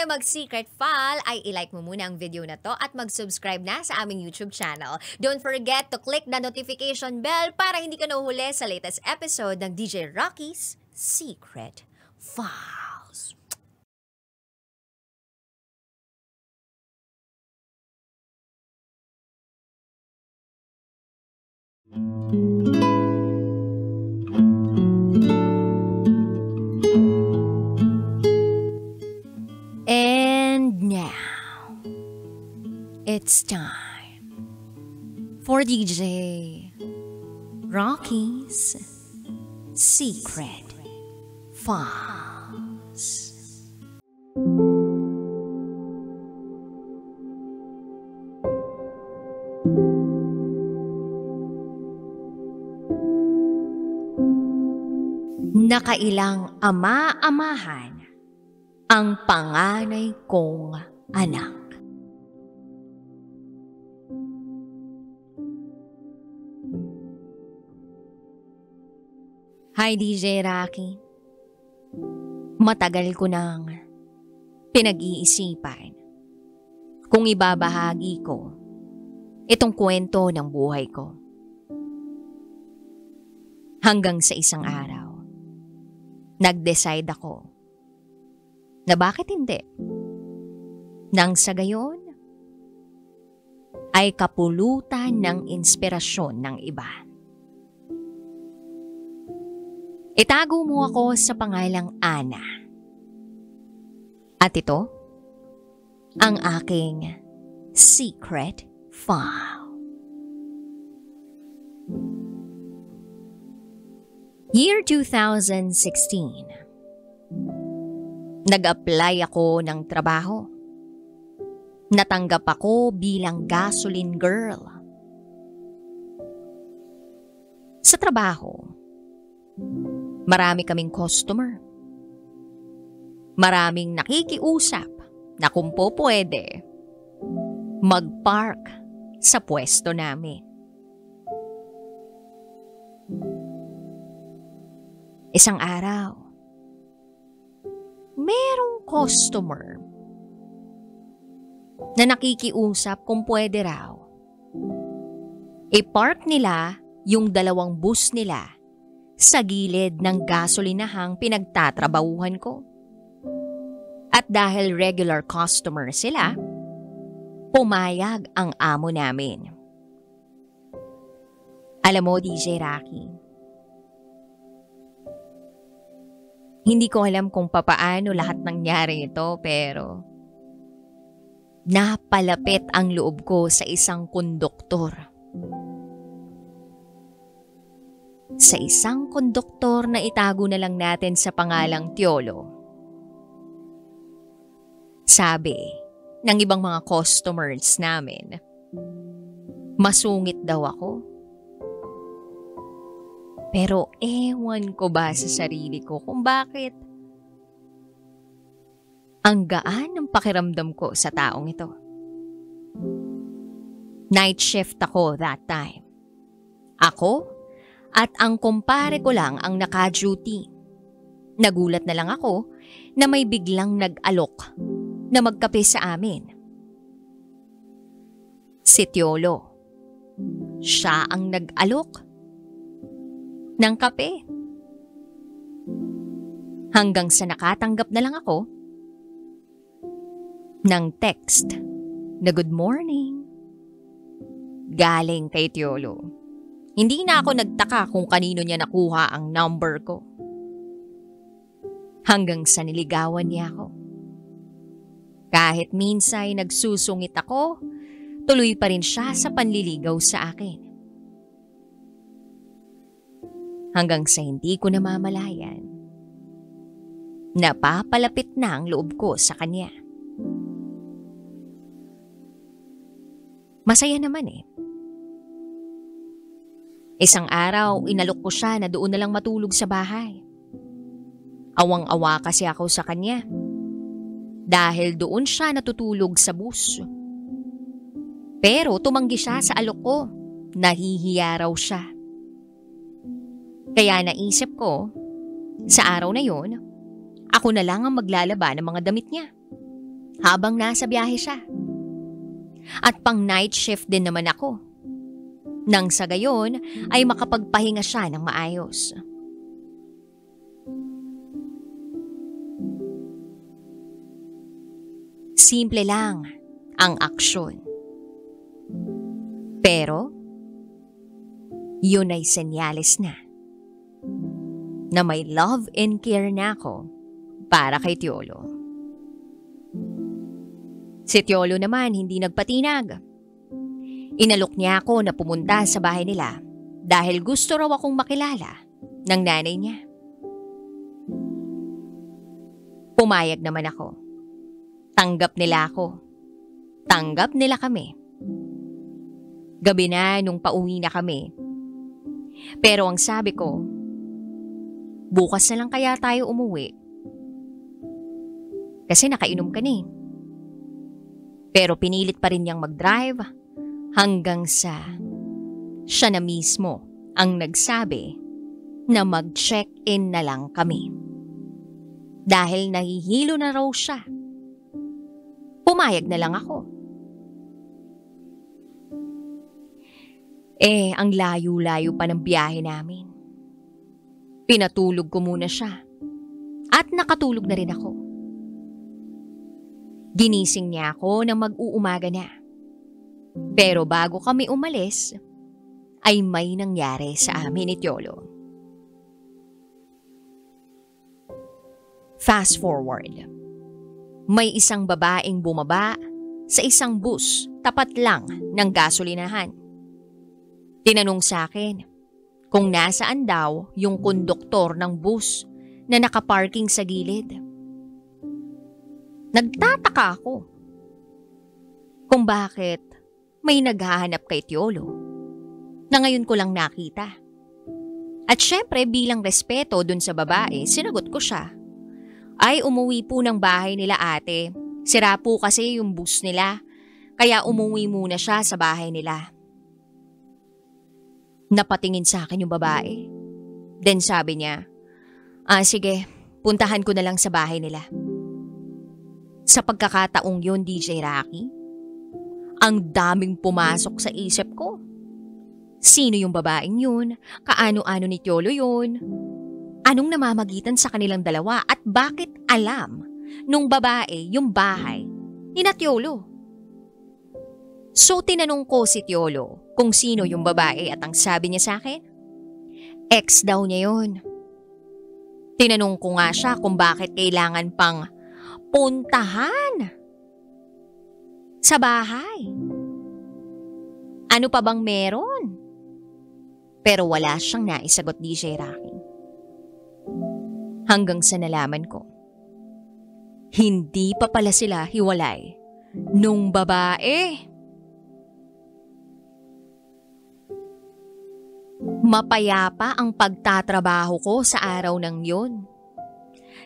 tayo mag-secret file, ay ilike mo muna ang video na to at mag-subscribe na sa aming YouTube channel. Don't forget to click the notification bell para hindi ka nahuhuli sa latest episode ng DJ Rocky's Secret Files. And now, it's time for DJ Rocky's Secret Files. Nakailang ama-amahan ang panganay kong anak. Hi DJ Rocky. Matagal ko nang pinag-iisipan kung ibabahagi ko itong kwento ng buhay ko. Hanggang sa isang araw, nag-decide ako na bakit hindi. Nang sa gayon, ay kapulutan ng inspirasyon ng iba. Itago mo ako sa pangalang Ana. At ito, ang aking secret file. Year 2016. Nag-apply ako ng trabaho. Natanggap ako bilang gasoline girl. Sa trabaho, marami kaming customer. Maraming nakikiusap na kung po pwede, mag-park sa pwesto namin. Isang araw, merong customer na nakikiusap kung pwede raw i-park nila yung dalawang bus nila sa gilid ng gasolinahang pinagtatrabahuhan ko. At dahil regular customer sila, pumayag ang amo namin. Alam mo, DJ Rocky, hindi ko alam kung papaano lahat nangyari ito, pero napalapit ang loob ko sa isang konduktor. Sa isang konduktor na itago na lang natin sa pangalang Tiolo. Sabi ng ibang mga customers namin, masungit daw ako. Pero ewan ko ba sa sarili ko kung bakit ang gaan ng pakiramdam ko sa taong ito. Night shift ako that time. Ako at ang kumpare ko lang ang naka-duty. Nagulat na lang ako na may biglang nag-alok na magkape sa amin. Si Tiolo. Siya ang nag-alok ng kape. Hanggang sa nakatanggap na lang ako ng text na good morning galing kay Tiolo. Hindi na ako nagtaka kung kanino niya nakuha ang number ko. Hanggang sa niligawan niya ako. Kahit minsay nagsusungit ako, tuloy pa rin siya sa panliligaw sa akin. Hanggang sa hindi ko namamalayan, napapalapit na ang loob ko sa kanya. Masaya naman eh. Isang araw, inalok ko siya na doon na lang matulog sa bahay. Awang-awa kasi ako sa kanya. Dahil doon siya natutulog sa bus. Pero tumanggi siya sa alok ko. Nahihiya raw siya. Kaya naisip ko, sa araw na yon, ako na lang ang maglalaba ng mga damit niya. habang nasa biyahe siya. At pang night shift din naman ako. Nang sa gayon ay makapagpahinga siya ng maayos. Simple lang ang aksyon. Pero, yun ay senyales na may love and care na ako para kay Tiolo. Si Tiolo naman hindi nagpatinag. Inalok niya ako na pumunta sa bahay nila dahil gusto raw akong makilala ng nanay niya. Pumayag naman ako. Tanggap nila ako. Tanggap nila kami. Gabi na nung pauwi na kami. Pero ang sabi ko, bukas na lang kaya tayo umuwi. Kasi nakainom ka na eh. Pero pinilit pa rin niyang mag-drive hanggang sa siya na mismo ang nagsabi na mag-check-in na lang kami. Dahil nahihilo na raw siya. Pumayag na lang ako. Ang layo-layo pa ng biyahe namin. Pinatulog ko muna siya. At nakatulog na rin ako. Ginising niya ako nang mag-uumaga na. Pero bago kami umalis, ay may nangyari sa amin ni Tiolo. Fast forward. May isang babaeng bumaba sa isang bus tapat lang ng gasolinahan. Tinanong sa akin kung nasaan daw yung konduktor ng bus na nakaparking sa gilid. Nagtataka ako kung bakit may naghahanap kay Tiolo na ngayon ko lang nakita. At syempre bilang respeto dun sa babae, sinagot ko siya. Ay, umuwi po ng bahay nila ate. Sira po kasi yung bus nila, kaya umuwi muna siya sa bahay nila. Napatingin sa akin yung babae. Then sabi niya, sige, puntahan ko na lang sa bahay nila. Sa pagkakataong yun, DJ Rocky, ang daming pumasok sa isip ko. Sino yung babaeng yun? Kaano-ano ni Tiolo yun? Anong namamagitan sa kanilang dalawa at bakit alam nung babae yung bahay ni na Tiolo? So tinanong ko si Tiolo kung sino yung babae at ang sabi niya sa akin, ex daw niya yun. Tinanong ko nga siya kung bakit kailangan pang puntahan sa bahay. Ano pa bang meron? Pero wala siyang naisagot, DJ Rocky. Hanggang sa nalaman ko, hindi pa pala sila hiwalay nung babae. Mapayapa ang pagtatrabaho ko sa araw ng yun.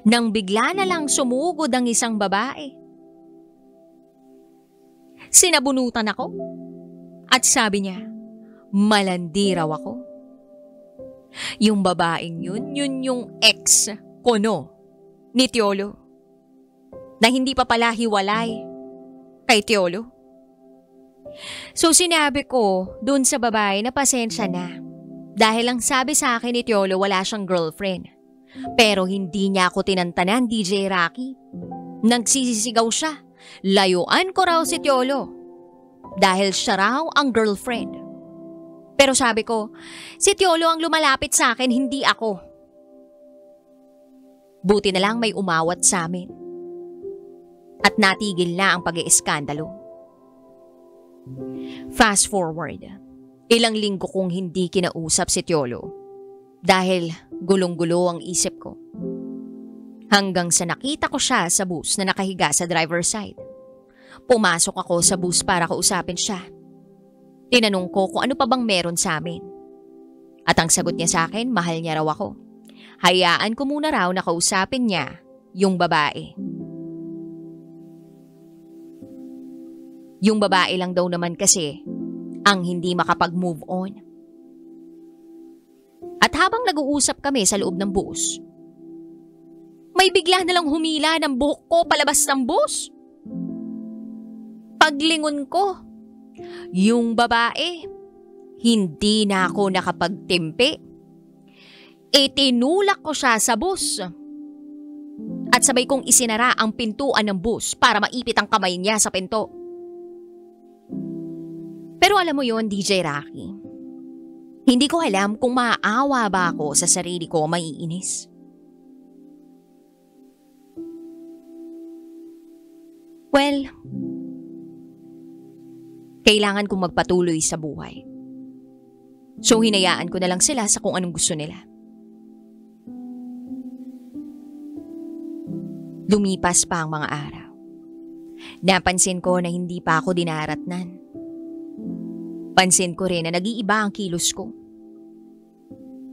Nang bigla na lang sumugod ang isang babae. Sinabunutan ako at sabi niya, malandi raw ako. Yung babaeng yun yung ex ko ni Tiolo. Na hindi pa pala hiwalay kay Tiolo. So sinabi ko dun sa babae na pasensya na. Dahil ang sabi sa akin ni Tiolo wala siyang girlfriend. Pero hindi niya ako tinantanan, DJ Rocky. Nagsisisigaw siya. Layuan ko raw si Tiolo. Dahil siya raw ang girlfriend. Pero sabi ko, si Tiolo ang lumalapit sa akin, hindi ako. Buti na lang may umawat sa amin. At natigil na ang pag-iiskandalo. Fast forward. Ilang linggo kong hindi kinausap si Tiolo. Dahil gulong-gulo ang isip ko. Hanggang sa nakita ko siya sa bus na nakahiga sa driver's side. Pumasok ako sa bus para kausapin siya. Tinanong ko kung ano pa bang meron sa amin. At ang sagot niya sa akin, mahal niya raw ako. Hayaan ko muna raw na kausapin niya yung babae. Yung babae lang daw naman kasi ang hindi makapag-move on. At habang nag-uusap kami sa loob ng bus, may bigla na lang humila ng buhok ko palabas ng bus. Paglingon ko, yung babae, hindi na ako nakapagtimpi. Itinulak ko siya sa bus. At sabay kong isinara ang pintuan ng bus para maipit ang kamay niya sa pinto. Pero alam mo yon, DJ Rocky. Hindi ko alam kung maaawa ba ako sa sarili ko o maiinis. Well, kailangan kong magpatuloy sa buhay. So hinayaan ko na lang sila sa kung anong gusto nila. Lumipas pa ang mga araw. Napansin ko na hindi pa ako dinaratnan. Pansin ko rin na nag-iiba ang kilos ko.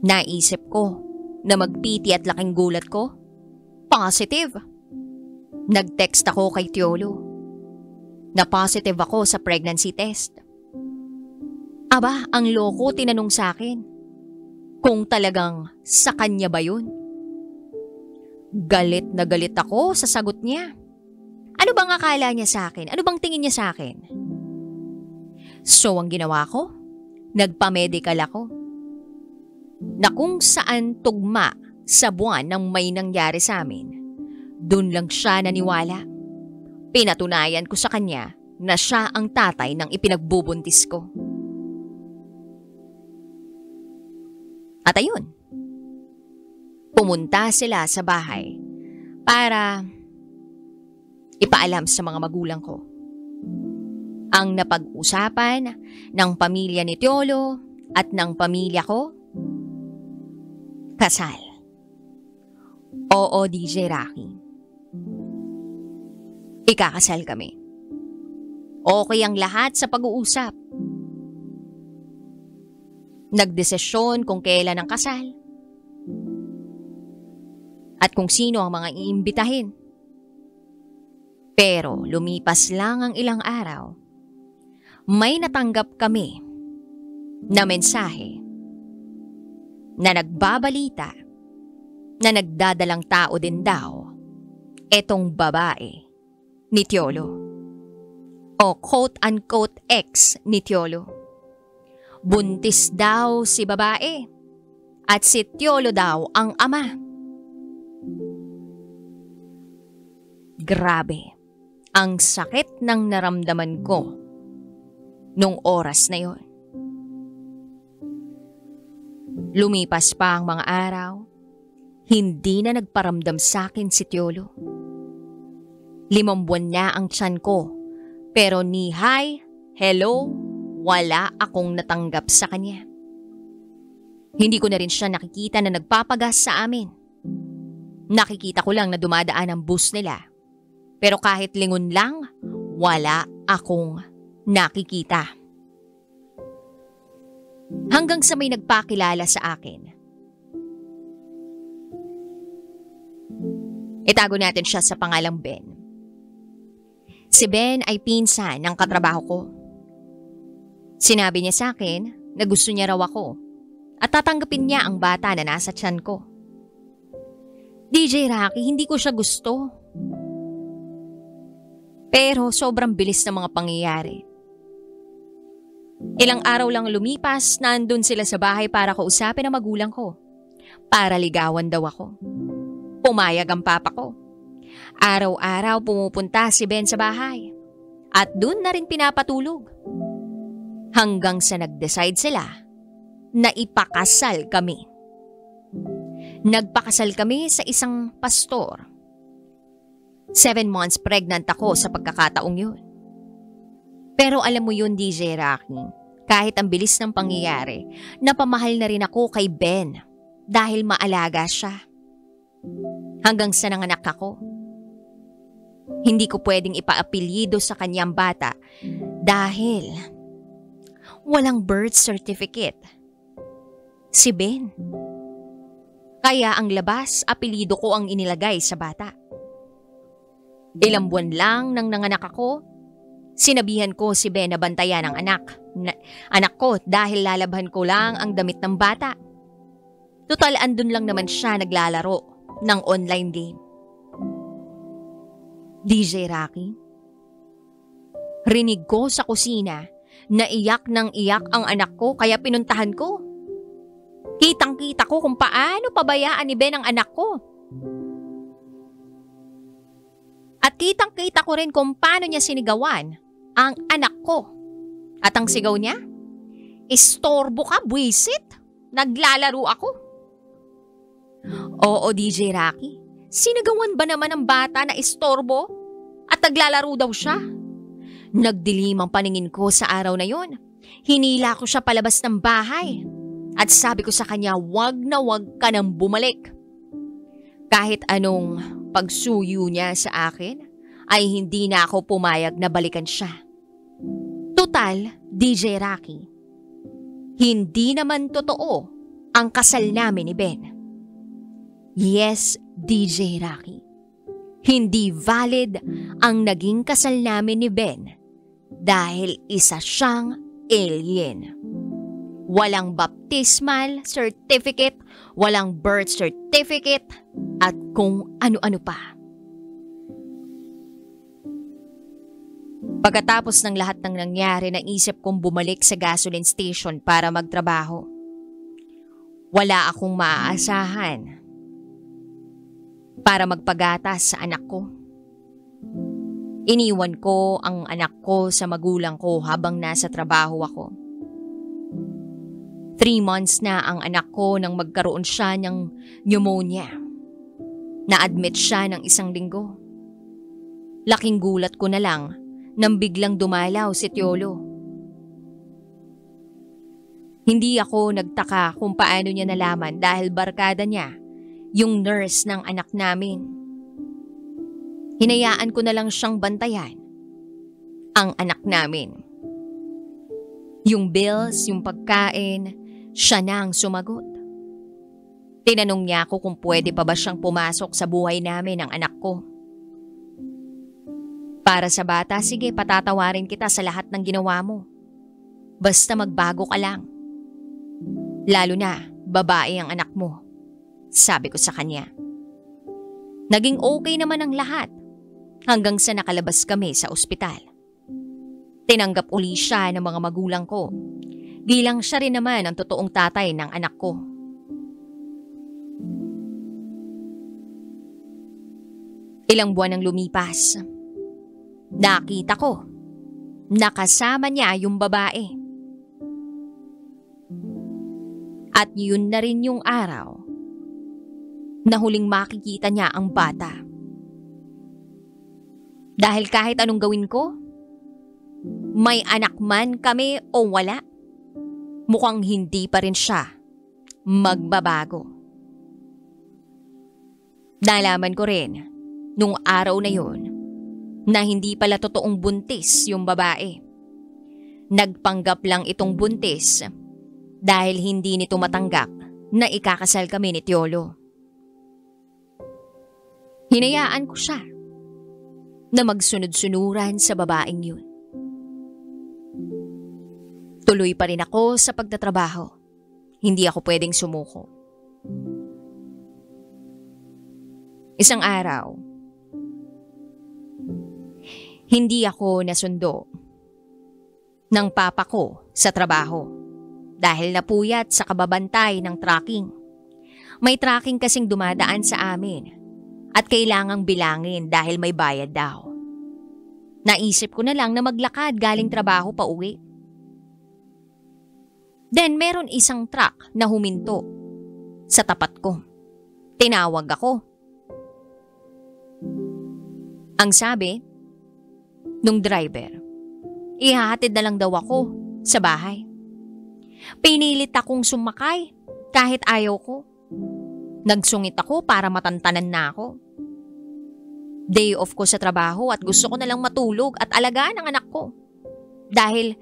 Naisip ko na magpiti at laking gulat ko. Positive. Nag-text ako kay Tiolo na positive ako sa pregnancy test. Aba, ang loko tinanong sa akin kung talagang sa kanya ba yun. Galit na galit ako sa sagot niya. Ano bang akala niya sa akin? Ano bang tingin niya sa akin? So ang ginawa ko, nagpa-medical ako. Na kung saan tugma sa buwan ng may nangyari sa amin, dun lang siya naniwala. Pinatunayan ko sa kanya na siya ang tatay ng ipinagbubuntis ko. At ayun, pumunta sila sa bahay para ipaalam sa mga magulang ko. Ang napag-usapan ng pamilya ni Tiolo at ng pamilya ko, kasal. Oo, DJ Rocky. Ikakasal kami. Okay ang lahat sa pag-uusap. Nagdesisyon kung kailan ang kasal. At kung sino ang mga iimbitahin. Pero lumipas lang ang ilang araw, may natanggap kami na mensahe na nagbabalita na nagdadalang tao din daw etong babae ni Tiolo o quote-unquote ex ni Tiolo. Buntis daw si babae at si Tiolo daw ang ama. Grabe ang sakit ng naramdaman ko nung oras na yon. Lumipas pa ang mga araw, hindi na nagparamdam sa akin si Tiolo. 5 buwan na ang tiyan ko, pero ni hi, hello, wala akong natanggap sa kanya. Hindi ko na rin siya nakikita na nagpapagas sa amin. Nakikita ko lang na dumadaan ang bus nila. Pero kahit lingon lang, wala akong nakikita. Hanggang sa may nagpakilala sa akin. Itago natin siya sa pangalang Ben. Si Ben ay pinsan ng katrabaho ko. Sinabi niya sa akin na gusto niya raw ako at tatanggapin niya ang bata na nasa tiyan ko. DJ Rocky, hindi ko siya gusto. Pero sobrang bilis ng mga pangyayari. Ilang araw lang lumipas, nandun sila sa bahay para kausapin ang magulang ko. Para ligawan daw ako. Pumayag ang papa ko. Araw-araw pumupunta si Ben sa bahay. At dun na rin pinapatulog. Hanggang sa nag-decide sila na ipakasal kami. Nagpakasal kami sa isang pastor. 7 months pregnant ako sa pagkakataong yun. Pero alam mo yun, DJ Rocky, kahit ang bilis ng pangyayari, napamahal na rin ako kay Ben dahil maalaga siya. Hanggang sa nanganak ako. Hindi ko pwedeng ipaapelyido sa kanyang bata dahil walang birth certificate. Si Ben. Kaya ang labas, apelyido ko ang inilagay sa bata. Ilang buwan lang nang nanganak ako, sinabihan ko si Ben na bantayan ang anak ko dahil lalabhan ko lang ang damit ng bata. Total, andun lang naman siya naglalaro ng online game. DJ Rocky, Rinig ko sa kusina na iyak ng iyak ang anak ko kaya pinuntahan ko. Kitang-kita ko kung paano pabayaan ni Ben ang anak ko. At kitang-kita ko rin kung paano niya sinigawan ang anak ko. At ang sigaw niya, "Istorbo ka, buwisit! Naglalaro ako." Oo, DJ Rocky. Sinagawan ba naman ng bata na istorbo? At naglalaro daw siya? Nagdilim ang paningin ko sa araw na yon. Hinila ko siya palabas ng bahay. At sabi ko sa kanya, wag na wag ka nang bumalik. Kahit anong pagsuyo niya sa akin, ay hindi na ako pumayag na balikan siya. Total, DJ Rocky, hindi naman totoo ang kasal namin ni Ben. Yes, DJ Rocky. Hindi valid ang naging kasal namin ni Ben dahil isa siyang alien. Walang baptismal certificate, walang birth certificate, at kung ano-ano pa. Pagkatapos ng lahat ng nangyari, naisip kong bumalik sa gasoline station para magtrabaho. Wala akong maaasahan para magpagatas sa anak ko. Iniwan ko ang anak ko sa magulang ko habang nasa trabaho ako. 3 months na ang anak ko nang magkaroon siya ng pneumonia. Na-admit siya ng 1 linggo. Laking gulat ko na lang nang biglang dumalaw si Tiolo. Hindi ako nagtaka kung paano niya nalaman dahil barkada niya yung nurse ng anak namin. Hinayaan ko na lang siyang bantayan ang anak namin. Yung bills, yung pagkain, siya na ang sumagot. Tinanong niya ako kung pwede pa ba siyang pumasok sa buhay namin ng anak ko. Para sa bata, sige, patatawarin kita sa lahat ng ginawa mo. Basta magbago ka lang. Lalo na, babae ang anak mo. Sabi ko sa kanya. Naging okay naman ang lahat hanggang sa nakalabas kami sa ospital. Tinanggap uli siya ng mga magulang ko bilang siya rin naman ang totoong tatay ng anak ko. Ilang buwan ang lumipas. Nakita ko, nakasama niya yung babae. At yun na rin yung araw na huling makikita niya ang bata. Dahil kahit anong gawin ko, may anak man kami o wala, mukhang hindi pa rin siya magbabago. Nalaman ko rin nung araw na yun na hindi pala totoong buntis yung babae. Nagpanggap lang itong buntis dahil hindi nito matanggap na ikakasal kami ni Tiolo. Hinayaan ko siya na magsunod-sunuran sa babaeng yun. Tuloy pa rin ako sa pagtatrabaho. Hindi ako pwedeng sumuko. Isang araw, hindi ako nasundo ng papa ko sa trabaho dahil napuyat sa kababantay ng tracking. May tracking kasing dumadaan sa amin at kailangang bilangin dahil may bayad daw. Naisip ko na lang na maglakad galing trabaho pa uwi. Then meron isang truck na huminto sa tapat ko. Tinawag ako. Ang sabi nung driver, ihahatid na lang daw ako sa bahay. Pinilit akong sumakay kahit ayaw ko. Nagsungit ako para matantanan na ako. Day off ko sa trabaho at gusto ko na lang matulog at alagaan ang anak ko. Dahil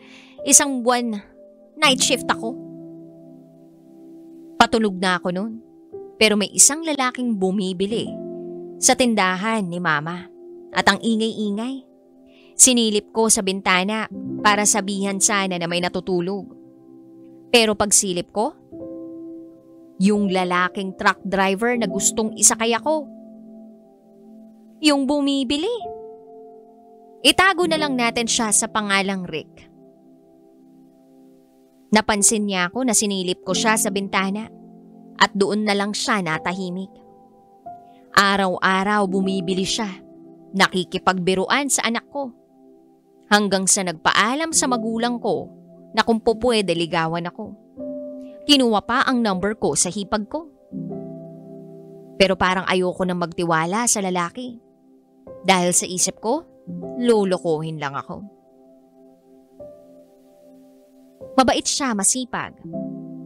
1 buwan night shift ako. Patulog na ako noon. Pero may isang lalaking bumibili sa tindahan ni mama. At ang ingay-ingay. Sinilip ko sa bintana para sabihan sana na may natutulog. Pero pagsilip ko, yung lalaking truck driver na gustong isakay ako. Yung bumibili. Itago na lang natin siya sa pangalang Rick. Napansin niya ako na sinilip ko siya sa bintana at doon na lang siya natahimik. Araw-araw bumibili siya, nakikipagbiruan sa anak ko. Hanggang sa nagpaalam sa magulang ko na kung pupwede ligawan ako. Kinuha pa ang number ko sa hipag ko. Pero parang ayoko nang magtiwala sa lalaki. Dahil sa isip ko, lolokohin lang ako. Mabait siya, masipag.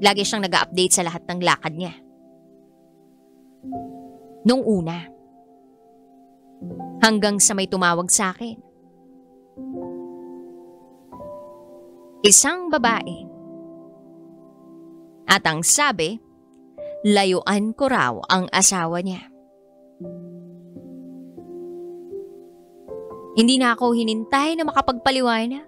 Lagi siyang nag-update sa lahat ng lakad niya. Nung una. Hanggang sa may tumawag sa akin. Isang babae. At ang sabi, layuan ko raw ang asawa niya. Hindi na ako hinintay na makapagpaliwanag.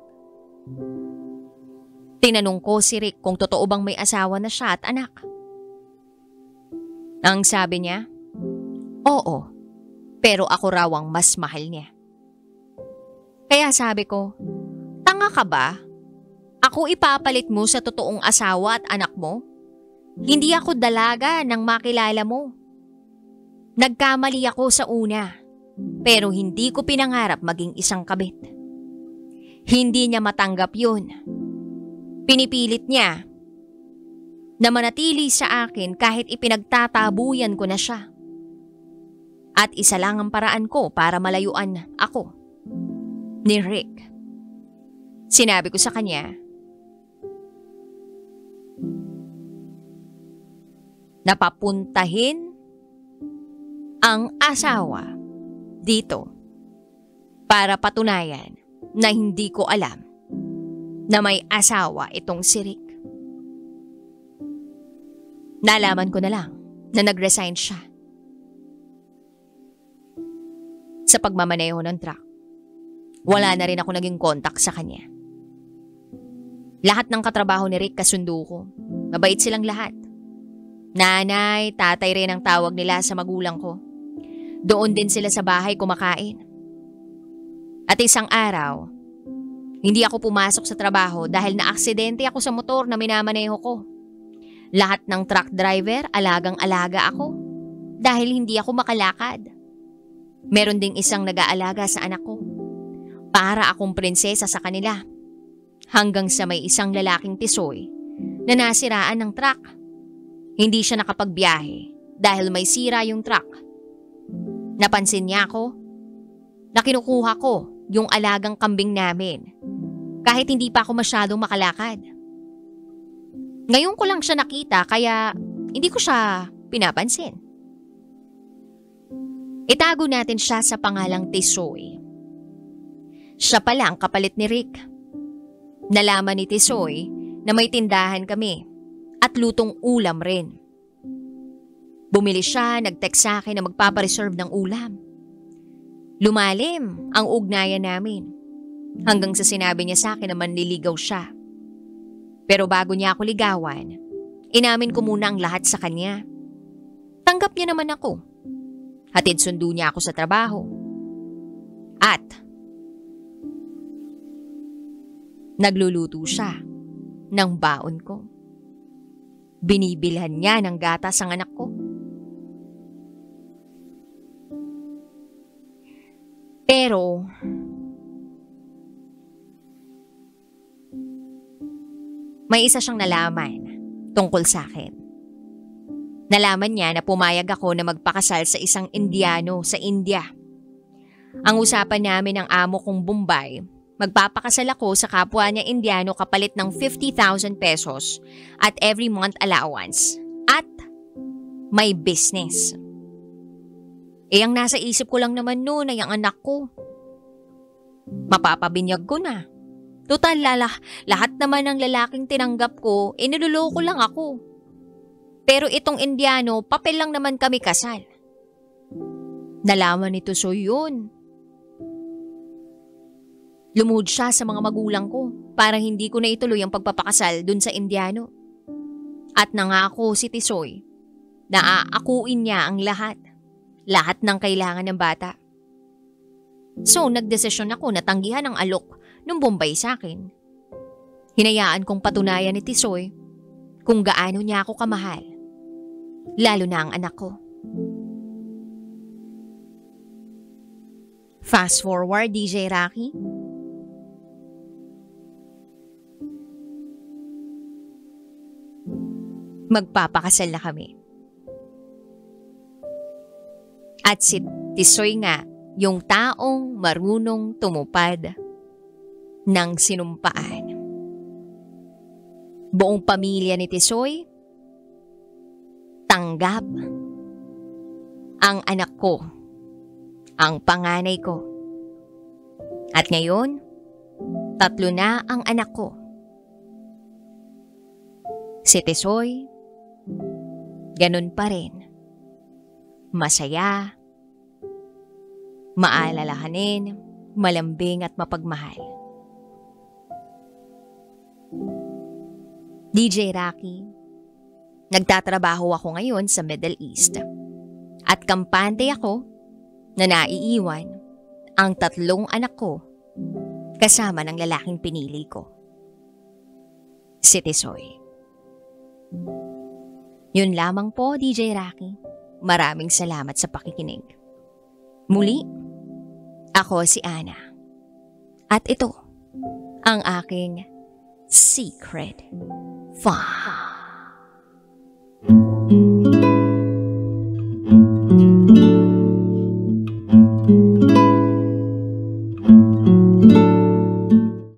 Tinanong ko si Rick kung totoo bang may asawa na siya at anak. Ang sabi niya, oo, pero ako raw ang mas mahal niya. Kaya sabi ko, tanga ka ba? Ako ipapalit mo sa totoong asawa at anak mo? Hindi ako dalaga nang makilala mo. Nagkamali ako sa una, pero hindi ko pinangarap maging isang kabit. Hindi niya matanggap yun. Pinipilit niya na manatili sa akin kahit ipinagtatabuyan ko na siya. At isa lang ang paraan ko para malayuan ako ni Rick. Sinabi ko sa kanya, napapuntahin ang asawa dito para patunayan na hindi ko alam na may asawa itong si Rick. Nalaman ko na lang na nag-resign siya sa pagmamaneho ng truck. Wala na rin ako naging contact sa kanya. Lahat ng katrabaho ni Rick kasundo ko. Mabait silang lahat. Nanay, tatay rin ang tawag nila sa magulang ko. Doon din sila sa bahay kumakain. At isang araw, hindi ako pumasok sa trabaho dahil naaksidente ako sa motor na minamaneho ko. Lahat ng truck driver, alagang-alaga ako dahil hindi ako makalakad. Meron ding isang nag-aalaga sa anak ko. Para akong prinsesa sa kanila. Hanggang sa may isang lalaking tisoy na nasiraan ng truck. Hindi siya nakapagbiyahe dahil may sira yung truck. Napansin niya ako na kinukuha ko yung alagang kambing namin kahit hindi pa ako masyadong makalakad. Ngayon ko lang siya nakita kaya hindi ko siya pinapansin. Itago natin siya sa pangalang Tisoy. Siya pala ang kapalit ni Rick. Nalaman ni Tisoy na may tindahan kami at lutong ulam rin. Bumili siya, nag-text sa akin na magpapareserve ng ulam. Lumalim ang ugnayan namin hanggang sa sinabi niya sa akin na manliligaw siya. Pero bago niya ako ligawan, inamin ko muna ang lahat sa kanya. Tanggap niya naman ako. Hatid sundo niya ako sa trabaho. At nagluluto siya ng baon ko. Binibilhan niya ng gatas ang anak ko. Pero may isa siyang nalaman tungkol sa akin. Nalaman niya na pumayag ako na magpakasal sa isang Indiano sa India. Ang usapan namin ng amo kong Bombay, magpapakasal ako sa kapwa niya Indiano kapalit ng 50,000 pesos at every month allowance. At may business. Ang nasa isip ko lang naman noon ay ang anak ko. Mapapabinyag ko na. Total lahat naman ng lalaking tinanggap ko, iniloloko lang ako. Pero itong Indiano, papel lang naman kami kasal. Nalaman nito so yun. Lumuhod siya sa mga magulang ko para hindi ko na ituloy ang pagpapakasal dun sa Indiano. At nangako si Tisoy na aakuin niya ang lahat ng kailangan ng bata. So nagdesisyon ako na tanggihan ang alok ng Bombay sa akin. Hinayaan kong patunayan ni Tisoy kung gaano niya ako kamahal, lalo na ang anak ko. Fast forward, DJ Rocky. Magpapakasal na kami. At si Tisoy nga, yung taong marunong tumupad ng sinumpaan. Buong pamilya ni Tisoy, tanggap ang anak ko, ang panganay ko. At ngayon, 3 na ang anak ko. Si Tisoy, ganun pa rin. Masaya, maalalahanin, malambing at mapagmahal. DJ Rocky, nagtatrabaho ako ngayon sa Middle East. At kampante ako na naiiwan ang 3 anak ko kasama ng lalaking pinili ko. Si Tisoy. Yun lamang po, DJ Rocky. Maraming salamat sa pakikinig. Muli, ako si Ana. At ito, ang aking secret file.